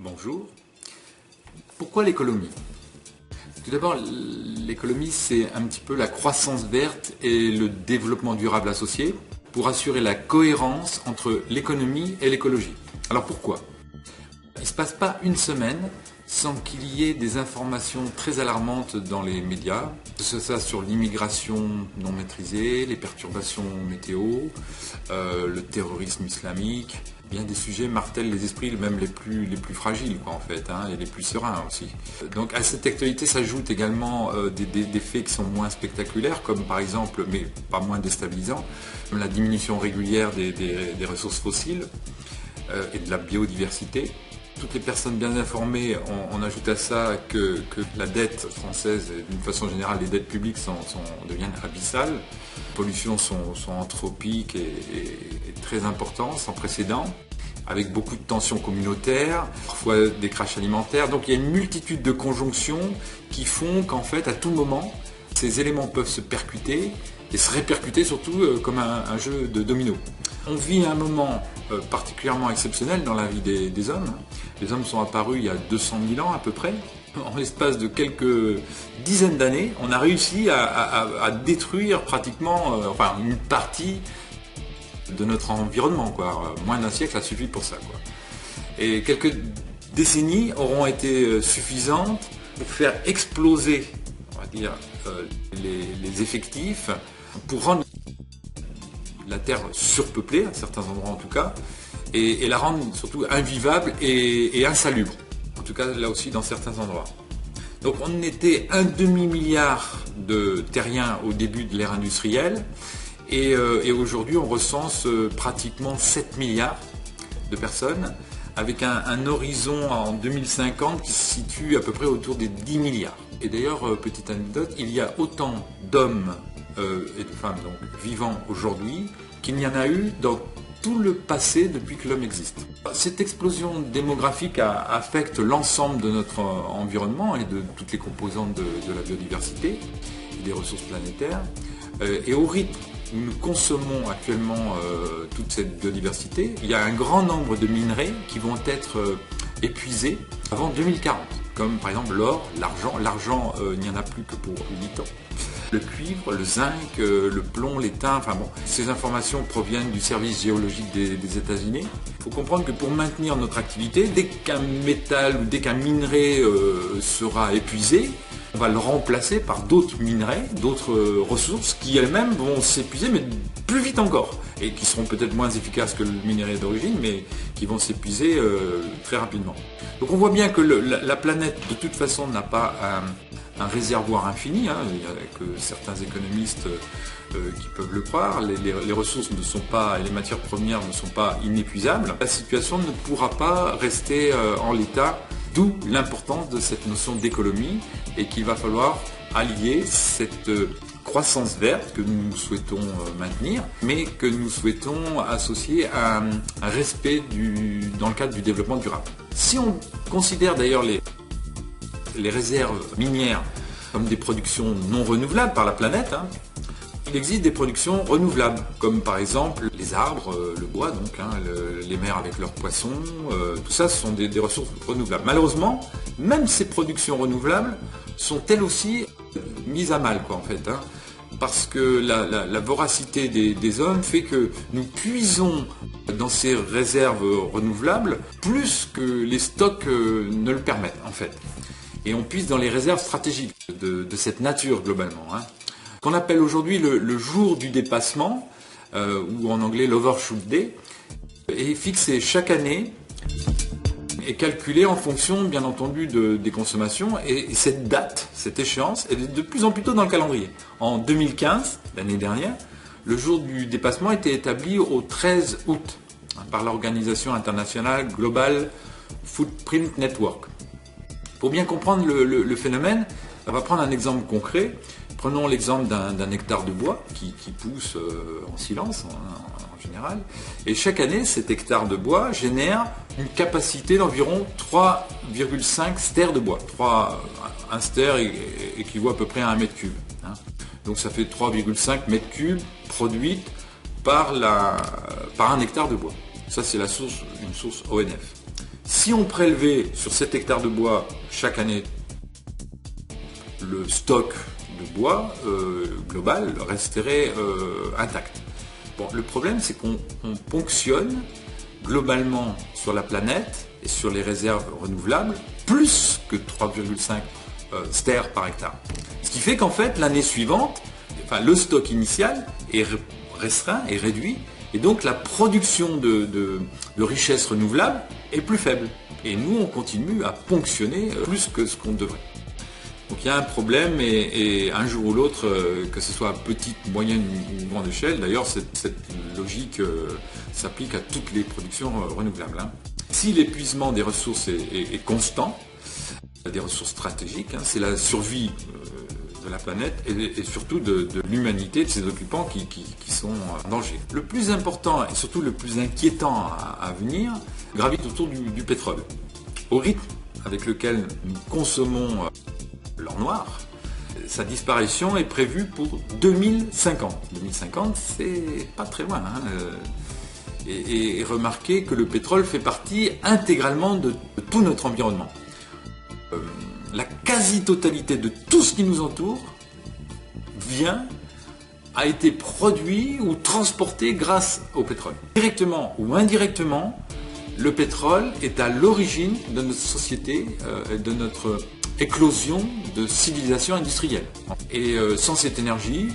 Bonjour. Pourquoi l'économie? Tout d'abord, l'économie, c'est un petit peu la croissance verte et le développement durable associé pour assurer la cohérence entre l'économie et l'écologie. Alors pourquoi? Il ne se passe pas une semaine sans qu'il y ait des informations très alarmantes dans les médias, que ce soit sur l'immigration non maîtrisée, les perturbations météo, le terrorisme islamique. Bien des sujets martèlent les esprits, même les plus fragiles, en fait, et les plus sereins aussi. Donc à cette actualité s'ajoutent également des faits qui sont moins spectaculaires, comme par exemple, mais pas moins déstabilisants, comme la diminution régulière des ressources fossiles et de la biodiversité. Toutes les personnes bien informées, on ajoute à ça que la dette française, d'une façon générale, les dettes publiques deviennent abyssales. Les pollutions sont anthropiques et très importantes, sans précédent, avec beaucoup de tensions communautaires, parfois des crashs alimentaires. Donc il y a une multitude de conjonctions qui font qu'en fait, à tout moment, ces éléments peuvent se percuter et se répercuter surtout comme un jeu de domino. On vit un moment particulièrement exceptionnel dans la vie des hommes. Les hommes sont apparus il y a 200 000 ans à peu près. En l'espace de quelques dizaines d'années, on a réussi à détruire pratiquement une partie de notre environnement. Moins d'un siècle a suffi pour ça. Et quelques décennies auront été suffisantes pour faire exploser, on va dire, les effectifs, pour rendre la Terre surpeuplée, à certains endroits en tout cas, et la rendre surtout invivable et insalubre, en tout cas là aussi dans certains endroits. Donc on était 1 demi-milliard de terriens au début de l'ère industrielle, et aujourd'hui on recense pratiquement 7 milliards de personnes, avec un horizon en 2050 qui se situe à peu près autour des 10 milliards. Et d'ailleurs, petite anecdote, il y a autant d'hommes et de femmes vivants aujourd'hui qu'il n'y en a eu dans tout le passé depuis que l'homme existe. Cette explosion démographique affecte l'ensemble de notre environnement et de toutes les composantes de la biodiversité et des ressources planétaires. Et au rythme où nous consommons actuellement toute cette biodiversité, il y a un grand nombre de minerais qui vont être épuisés avant 2040, comme par exemple l'or, l'argent. L'argent, il n'y en a plus que pour 8 ans. Le cuivre, le zinc, le plomb, l'étain, ces informations proviennent du service géologique des États-Unis. Il faut comprendre que pour maintenir notre activité, dès qu'un métal ou dès qu'un minerai sera épuisé, on va le remplacer par d'autres minerais, d'autres ressources qui elles-mêmes vont s'épuiser, mais plus vite encore, et qui seront peut-être moins efficaces que le minerai d'origine, mais qui vont s'épuiser très rapidement. Donc on voit bien que la planète, de toute façon, n'a pas un réservoir infini, il n'y a que certains économistes qui peuvent le croire. Les ressources ne sont pas, et les matières premières ne sont pas inépuisables. La situation ne pourra pas rester en l'état, d'où l'importance de cette notion d'économie, et qu'il va falloir allier cette croissance verte que nous souhaitons maintenir, mais que nous souhaitons associer à un respect dans le cadre du développement durable. Si on considère d'ailleurs les réserves minières comme des productions non renouvelables par la planète, il existe des productions renouvelables, comme par exemple les arbres, le bois, les mers avec leurs poissons, tout ça ce sont des ressources renouvelables. Malheureusement, même ces productions renouvelables sont elles aussi mises à mal, parce que la voracité des hommes fait que nous puisons dans ces réserves renouvelables plus que les stocks ne le permettent, en fait. Et on puise dans les réserves stratégiques de cette nature, globalement. Qu'on appelle aujourd'hui le jour du dépassement, ou en anglais l'Overshoot Day, est fixé chaque année et calculé en fonction, bien entendu, des consommations. Et cette date, cette échéance, est de plus en plus tôt dans le calendrier. En 2015, l'année dernière, le jour du dépassement était établi au 13 août par l'organisation internationale Global Footprint Network. Pour bien comprendre le phénomène, on va prendre un exemple concret. Prenons l'exemple d'un hectare de bois qui pousse en silence en général. Et chaque année, cet hectare de bois génère une capacité d'environ 3,5 stères de bois. Un stère équivaut à peu près à 1 mètre cube. Donc ça fait 3,5 mètres cubes produites par un hectare de bois. Ça, c'est une source ONF. Si on prélevait sur 7 hectares de bois chaque année, le stock de bois global resterait intact. Bon, le problème, c'est qu'on ponctionne globalement sur la planète et sur les réserves renouvelables plus que 3,5 stères par hectare. Ce qui fait qu'en fait, l'année suivante, le stock initial est restreint et réduit, et donc la production de richesses renouvelables est plus faible. Et nous, on continue à ponctionner plus que ce qu'on devrait. Donc il y a un problème, et un jour ou l'autre, que ce soit à petite, moyenne ou grande échelle, d'ailleurs cette logique s'applique à toutes les productions renouvelables. Si l'épuisement des ressources est constant, des ressources stratégiques, c'est la survie de la planète et surtout de l'humanité, de ses occupants qui sont en danger. Le plus important et surtout le plus inquiétant à venir gravite autour du pétrole. Au rythme avec lequel nous consommons l'or noir, sa disparition est prévue pour 2050. 2050, c'est pas très loin. Et remarquez que le pétrole fait partie intégralement de tout notre environnement. La quasi-totalité de tout ce qui nous entoure a été produit ou transporté grâce au pétrole. Directement ou indirectement, le pétrole est à l'origine de notre société, de notre éclosion de civilisation industrielle. Et sans cette énergie,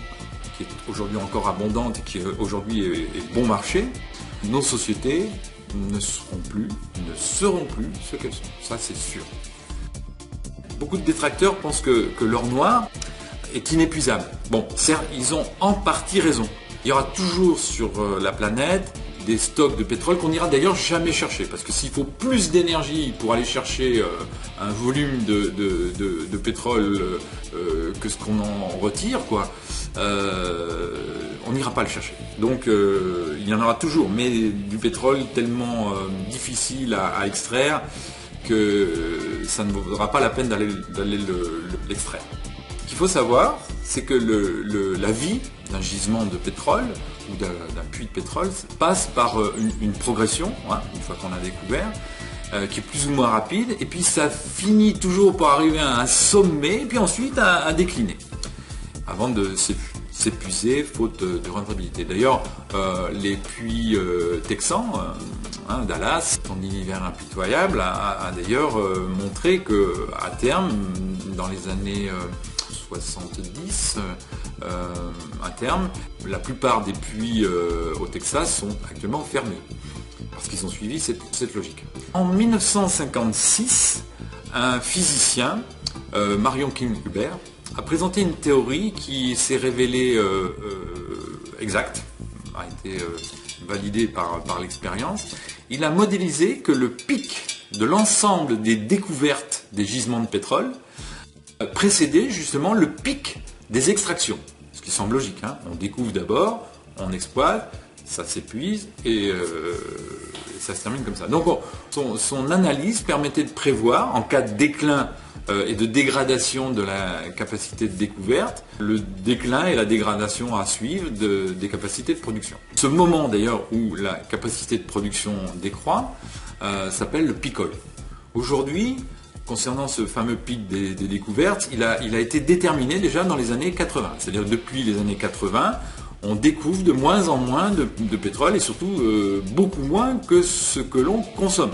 qui est aujourd'hui encore abondante et qui aujourd'hui est bon marché, nos sociétés ne seront plus ce qu'elles sont. Ça, c'est sûr. Beaucoup de détracteurs pensent que l'or noir est inépuisable. Bon, certes, ils ont en partie raison. Il y aura toujours sur la planète des stocks de pétrole qu'on n'ira d'ailleurs jamais chercher. Parce que s'il faut plus d'énergie pour aller chercher un volume de pétrole que ce qu'on en retire, on n'ira pas le chercher. Donc il y en aura toujours, mais du pétrole tellement difficile à extraire que ça ne vaudra pas la peine d'aller l'extraire. Ce qu'il faut savoir, c'est que la vie d'un gisement de pétrole ou d'un puits de pétrole passe par une progression, une fois qu'on l'a découvert, qui est plus ou moins rapide, et puis ça finit toujours par arriver à un sommet, et puis ensuite à décliner, avant de s'épuiser faute de rentabilité. D'ailleurs, les puits texans, Dallas, son univers impitoyable, a d'ailleurs montré qu'à terme, dans les années 70, à terme, la plupart des puits au Texas sont actuellement fermés, parce qu'ils ont suivi cette logique. En 1956, un physicien, Marion King-Huber, a présenté une théorie qui s'est révélée exacte, a été validée par l'expérience. Il a modélisé que le pic de l'ensemble des découvertes des gisements de pétrole précédait justement le pic des extractions. Ce qui semble logique, on découvre d'abord, on exploite, ça s'épuise et ça se termine comme ça. Donc son analyse permettait de prévoir, en cas de déclin et de dégradation de la capacité de découverte, le déclin et la dégradation à suivre des capacités de production. Ce moment d'ailleurs où la capacité de production décroît s'appelle le peak oil. Aujourd'hui, concernant ce fameux pic des découvertes, il a été déterminé déjà dans les années 80. C'est-à-dire depuis les années 80, on découvre de moins en moins de pétrole et surtout beaucoup moins que ce que l'on consomme.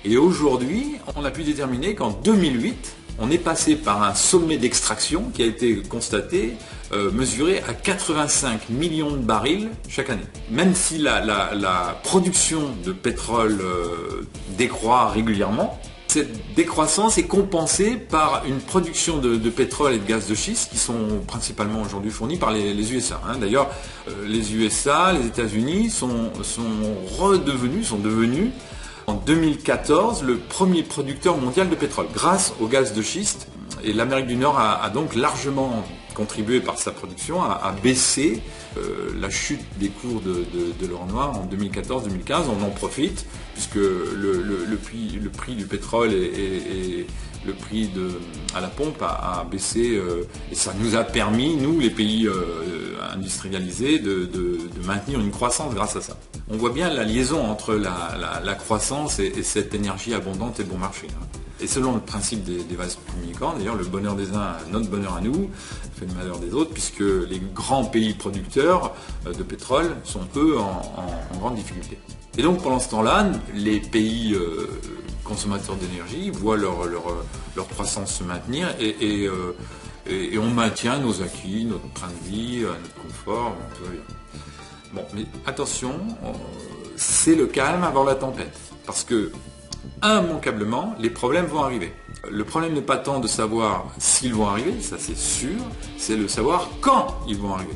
Et aujourd'hui, on a pu déterminer qu'en 2008, on est passé par un sommet d'extraction qui a été constaté, mesuré à 85 millions de barils chaque année. Même si la production de pétrole décroît régulièrement, cette décroissance est compensée par une production de pétrole et de gaz de schiste qui sont principalement aujourd'hui fournis par les USA. D'ailleurs, les USA, les États-Unis sont devenus en 2014 le premier producteur mondial de pétrole grâce au gaz de schiste. Et l'Amérique du Nord a donc largement contribué par sa production à baisser la chute des cours de l'or noir en 2014-2015. On en profite puisque le prix du pétrole et le prix à la pompe a baissé et ça nous a permis, nous les pays industrialisés, de maintenir une croissance grâce à ça. On voit bien la liaison entre la croissance et cette énergie abondante et bon marché. Et selon le principe des vases communicants, d'ailleurs, le bonheur des uns, notre bonheur à nous, fait le malheur des autres, puisque les grands pays producteurs de pétrole sont eux en grande difficulté. Et donc pendant ce temps-là, les pays consommateurs d'énergie voient leur croissance se maintenir et on maintient nos acquis, notre train de vie, notre confort, tout va bien. Bon, mais attention, c'est le calme avant la tempête, parce que immanquablement, les problèmes vont arriver. Le problème n'est pas tant de savoir s'ils vont arriver, ça c'est sûr, c'est de savoir quand ils vont arriver.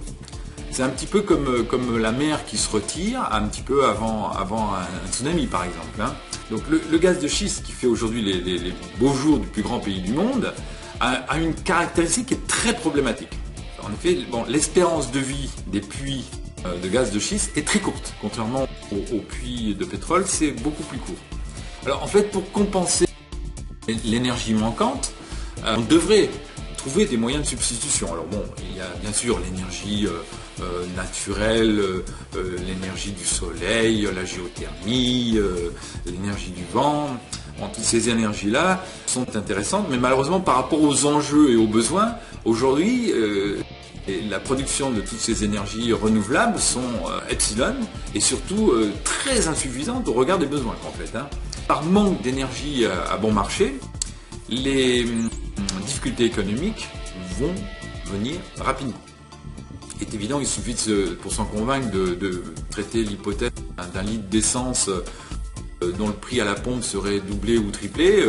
C'est un petit peu comme la mer qui se retire, un petit peu avant un tsunami par exemple. Donc le gaz de schiste qui fait aujourd'hui les beaux jours du plus grand pays du monde a une caractéristique qui est très problématique. En effet, l'espérance de vie des puits de gaz de schiste est très courte, contrairement aux puits de pétrole, c'est beaucoup plus court. Alors en fait, pour compenser l'énergie manquante, on devrait trouver des moyens de substitution. Alors bon, il y a bien sûr l'énergie naturelle, l'énergie du soleil, la géothermie, l'énergie du vent. Toutes ces énergies-là sont intéressantes, mais malheureusement par rapport aux enjeux et aux besoins, aujourd'hui, la production de toutes ces énergies renouvelables sont epsilon et surtout très insuffisantes au regard des besoins en fait. Par manque d'énergie à bon marché, les difficultés économiques vont venir rapidement. Il est évident, il suffit pour s'en convaincre de traiter l'hypothèse d'un litre d'essence dont le prix à la pompe serait doublé ou triplé.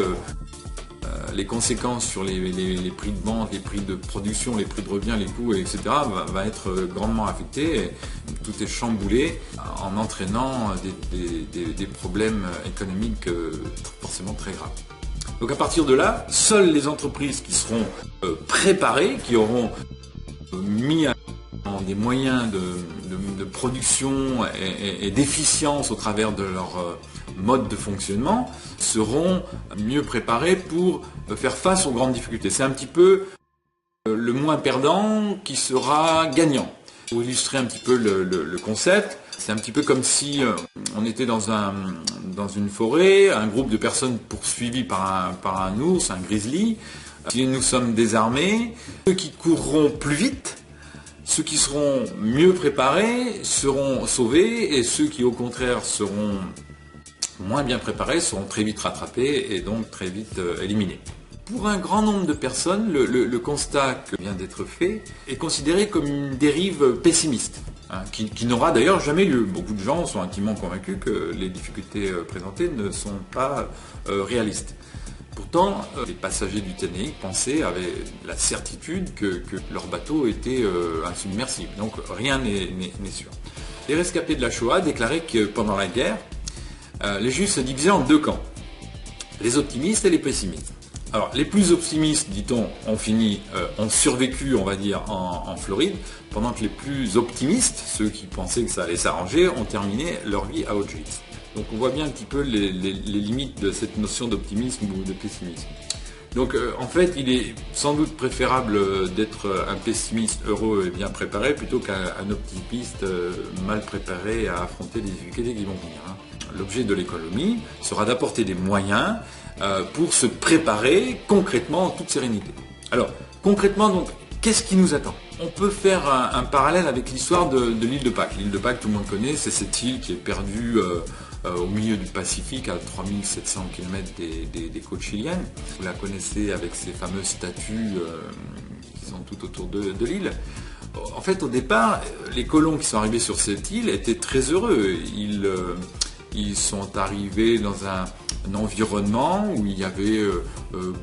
Les conséquences sur les prix de vente, les prix de production, les prix de revient, les coûts, etc. va être grandement affecté. Et tout est chamboulé en entraînant des problèmes économiques forcément très graves. Donc à partir de là, seules les entreprises qui seront préparées, qui auront mis en des moyens de production et d'efficience au travers de leur mode de fonctionnement, seront mieux préparés pour faire face aux grandes difficultés. C'est un petit peu le moins perdant qui sera gagnant. Pour illustrer un petit peu le concept, c'est un petit peu comme si on était dans une forêt, un groupe de personnes poursuivies par un ours, un grizzly. Si nous sommes désarmés, ceux qui courront plus vite, ceux qui seront mieux préparés seront sauvés et ceux qui au contraire seront moins bien préparés seront très vite rattrapés et donc très vite éliminés. Pour un grand nombre de personnes, le constat qui vient d'être fait est considéré comme une dérive pessimiste, qui n'aura d'ailleurs jamais lieu. Beaucoup de gens sont intimement convaincus que les difficultés présentées ne sont pas réalistes. Pourtant, les passagers du Titanic avaient la certitude que leur bateau était insubmersible. Donc rien n'est sûr. Les rescapés de la Shoah déclaraient que pendant la guerre, les Juifs se divisaient en deux camps, les optimistes et les pessimistes. Alors les plus optimistes, dit-on, ont survécu, on va dire, en Floride, pendant que les plus optimistes, ceux qui pensaient que ça allait s'arranger, ont terminé leur vie à Auschwitz. Donc on voit bien un petit peu les limites de cette notion d'optimisme ou de pessimisme. Donc en fait, il est sans doute préférable d'être un pessimiste heureux et bien préparé plutôt qu'un optimiste mal préparé à affronter les difficultés qui vont venir. L'objet de l'économie sera d'apporter des moyens pour se préparer concrètement en toute sérénité. Alors concrètement, donc, qu'est-ce qui nous attend ? On peut faire un parallèle avec l'histoire de l'île de Pâques. L'île de Pâques, tout le monde connaît, c'est cette île qui est perdue au milieu du Pacifique, à 3700 km des côtes chiliennes. Vous la connaissez avec ces fameuses statues qui sont tout autour de l'île. En fait, au départ, les colons qui sont arrivés sur cette île étaient très heureux. Ils sont arrivés dans un environnement où il y avait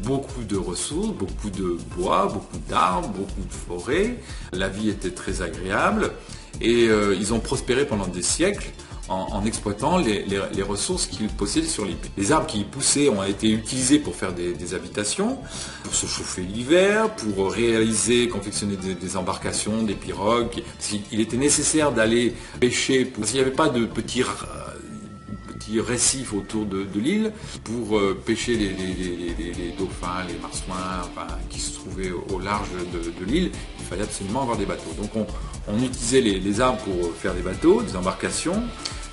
beaucoup de ressources, beaucoup de bois, beaucoup d'arbres, beaucoup de forêts. La vie était très agréable et ils ont prospéré pendant des siècles en exploitant les ressources qu'ils possédaient sur l'île. Les arbres qui y poussaient ont été utilisés pour faire des habitations, pour se chauffer l'hiver, pour réaliser, confectionner des embarcations, des pirogues. Il était nécessaire d'aller pêcher, parce qu'il n'y avait pas de petits récifs autour de l'île pour pêcher les dauphins, les marsouins, qui se trouvaient au large de l'île. Il fallait absolument avoir des bateaux. Donc on utilisait les arbres pour faire des bateaux, des embarcations,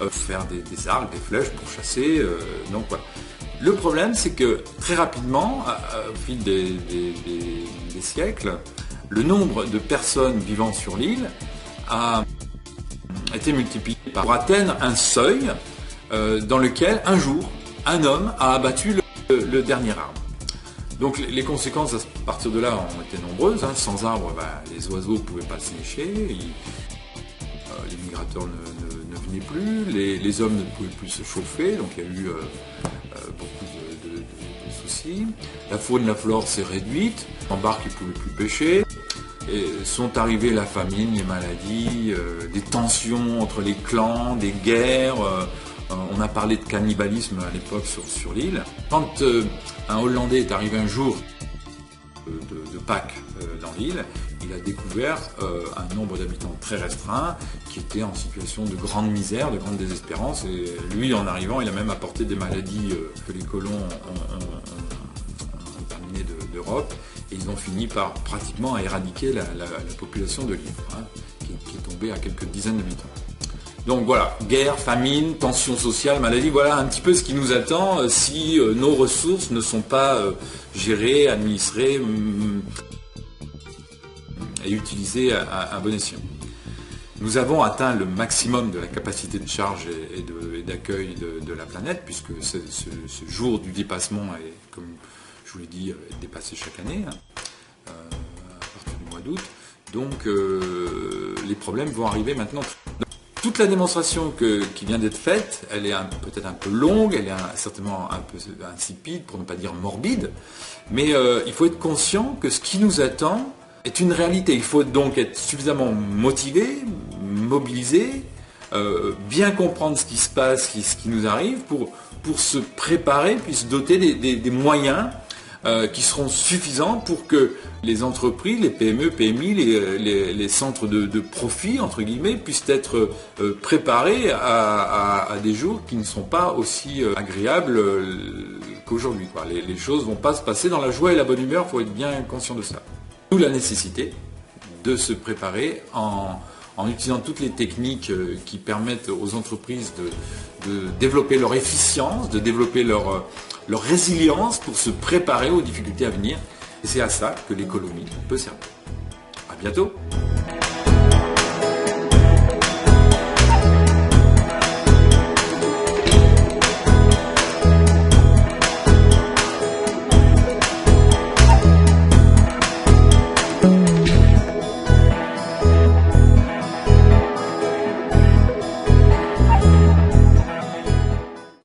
faire des arcs, des flèches pour chasser. Donc voilà. Le problème, c'est que très rapidement, au fil des siècles, le nombre de personnes vivant sur l'île a été multiplié pour atteindre un seuil dans lequel, un jour, un homme a abattu le dernier arbre. Donc les conséquences à partir de là ont été nombreuses. Sans arbres, les oiseaux ne pouvaient pas se nicher, les migrateurs ne venaient plus, les hommes ne pouvaient plus se chauffer, donc il y a eu beaucoup de soucis. La faune, la flore s'est réduite, en barque ils ne pouvaient plus pêcher. Et sont arrivées la famine, les maladies, des tensions entre les clans, des guerres. On a parlé de cannibalisme à l'époque sur l'île. Quand un Hollandais est arrivé un jour de Pâques dans l'île, il a découvert un nombre d'habitants très restreint qui étaient en situation de grande misère, de grande désespérance. Et lui, en arrivant, il a même apporté des maladies que les colons ont terminées d'Europe. Et ils ont fini par pratiquement éradiquer la population de l'île, qui est tombée à quelques dizaines d'habitants. Donc voilà, guerre, famine, tension sociale, maladie, voilà un petit peu ce qui nous attend si nos ressources ne sont pas gérées, administrées et utilisées à bon escient. Nous avons atteint le maximum de la capacité de charge et d'accueil de la planète, puisque ce jour du dépassement est, comme je vous l'ai dit, dépassé chaque année, à partir du mois d'août. Donc les problèmes vont arriver maintenant. Toute la démonstration qui vient d'être faite, elle est peut-être un peu longue, elle est certainement un peu insipide, pour ne pas dire morbide, mais il faut être conscient que ce qui nous attend est une réalité. Il faut donc être suffisamment motivé, mobilisé, bien comprendre ce qui se passe, ce qui nous arrive, pour se préparer, puis se doter des moyens qui seront suffisants pour que les entreprises, les PME, PMI, les centres de profit, entre guillemets, puissent être préparés à des jours qui ne sont pas aussi agréables qu'aujourd'hui. Les choses ne vont pas se passer dans la joie et la bonne humeur, il faut être bien conscient de ça. D'où la nécessité de se préparer en utilisant toutes les techniques qui permettent aux entreprises de développer leur efficience, de développer leur résilience pour se préparer aux difficultés à venir. Et c'est à ça que l'économie peut servir. À bientôt.